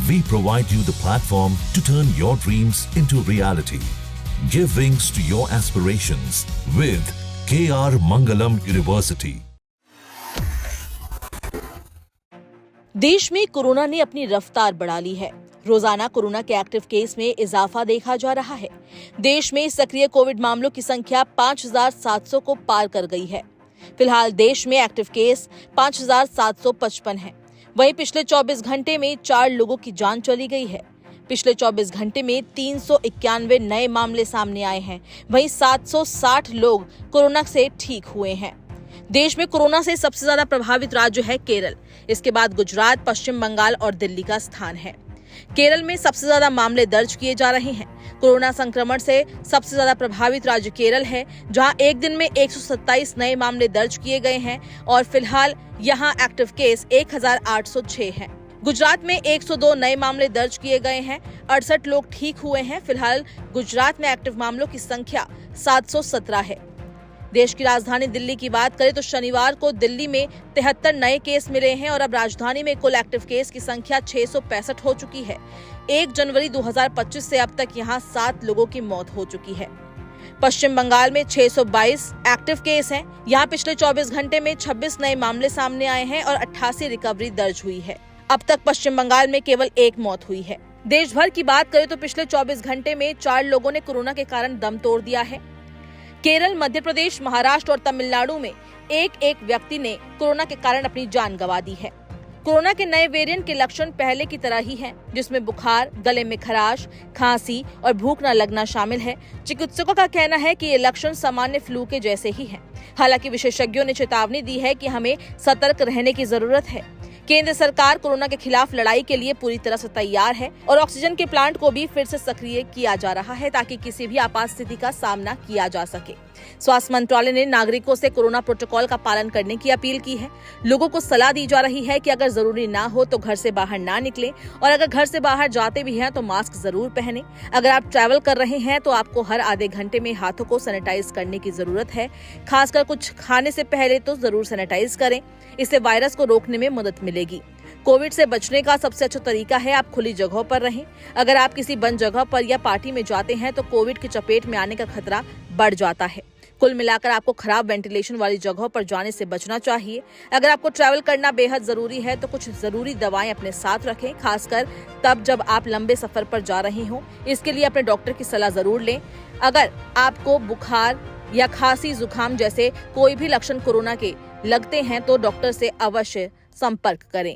We provide you the platform to turn your dreams into reality. Give wings to your aspirations with KR Mangalam University. देश में corona ने अपनी रफ्तार बढ़ा ली है। रोजाना कोरोना के एक्टिव केस में इजाफा देखा जा रहा है। देश में सक्रिय कोविड मामलों की संख्या 5,700 को पार कर गई है। फिलहाल देश में एक्टिव केस 5,755 हैं। वहीं पिछले 24 घंटे में 4 लोगों की जान चली गई है। पिछले 24 घंटे में 391 नए मामले सामने आए हैं। वहीं 760 लोग कोरोना से ठीक हुए हैं। देश में कोरोना से सबसे ज्यादा प्रभावित राज्य है केरल। इसके बाद गुजरात, पश्चिम बंगाल और दिल्ली का स्थान है। केरल में सबसे ज्यादा मामले दर्ज किए जा रहे हैं। कोरोना संक्रमण से सबसे ज्यादा प्रभावित राज्य केरल है, जहां एक दिन में 127 नए मामले दर्ज किए गए हैं और फिलहाल यहां एक्टिव केस 1,806 हैं। गुजरात में 102 नए मामले दर्ज किए गए हैं। 68 लोग ठीक हुए हैं। फिलहाल गुजरात में एक्टिव मामलों की संख्या 717 है। देश की राजधानी दिल्ली की बात करें तो शनिवार को दिल्ली में 73 नए केस मिले हैं और अब राजधानी में कुल एक्टिव केस की संख्या 665 हो चुकी है। 1 जनवरी 2025 से अब तक यहां 7 लोगों की मौत हो चुकी है। पश्चिम बंगाल में 622 एक्टिव केस हैं। यहां पिछले 24 घंटे में 26 नए मामले सामने आए हैं और 88 रिकवरी दर्ज हुई है। अब तक पश्चिम बंगाल में केवल 1 मौत हुई है। देश भर की बात करें तो पिछले 24 घंटे में 4 लोगों ने कोरोना के कारण दम तोड़ दिया है। केरल, मध्य प्रदेश, महाराष्ट्र और तमिलनाडु में एक व्यक्ति ने कोरोना के कारण अपनी जान गंवा दी है। कोरोना के नए वेरिएंट के लक्षण पहले की तरह ही हैं, जिसमें बुखार, गले में खराश, खांसी और भूख न लगना शामिल है। चिकित्सकों का कहना है कि ये लक्षण सामान्य फ्लू के जैसे ही हैं। हालांकि विशेषज्ञों ने चेतावनी दी है कि हमें सतर्क रहने की जरूरत है। केंद्र सरकार कोरोना के खिलाफ लड़ाई के लिए पूरी तरह से तैयार है और ऑक्सीजन के प्लांट को भी फिर से सक्रिय किया जा रहा है ताकि किसी भी आपात स्थिति का सामना किया जा सके। स्वास्थ्य मंत्रालय ने नागरिकों से कोरोना प्रोटोकॉल का पालन करने की अपील की है। लोगों को सलाह दी जा रही है कि अगर जरूरी ना हो तो घर से बाहर ना निकलें और अगर घर से बाहर जाते भी हैं तो मास्क जरूर पहनें। अगर आप ट्रैवल कर रहे हैं तो आपको हर आधे घंटे में हाथों को सैनिटाइज करने की जरूरत है। खासकर कुछ खाने से पहले तो जरूर सैनिटाइज करें। इससे वायरस को रोकने में मदद मिलेगी। कोविड से बचने का सबसे अच्छा तरीका है आप खुली जगहों पर रहें। अगर आप किसी बंद जगह पर या पार्टी में जाते हैं तो कोविड की चपेट में आने का खतरा बढ़ जाता है। कुल मिलाकर आपको खराब वेंटिलेशन वाली जगहों पर जाने से बचना चाहिए। अगर आपको ट्रैवल करना बेहद जरूरी है तो कुछ जरूरी दवाएं अपने साथ रखें, खासकर तब जब आप लंबे सफर पर जा रहे हों। इसके लिए अपने डॉक्टर की सलाह जरूर लें। अगर आपको बुखार या खांसी, जुकाम जैसे कोई भी लक्षण कोरोना के लगते हैं तो डॉक्टर से अवश्य संपर्क करें।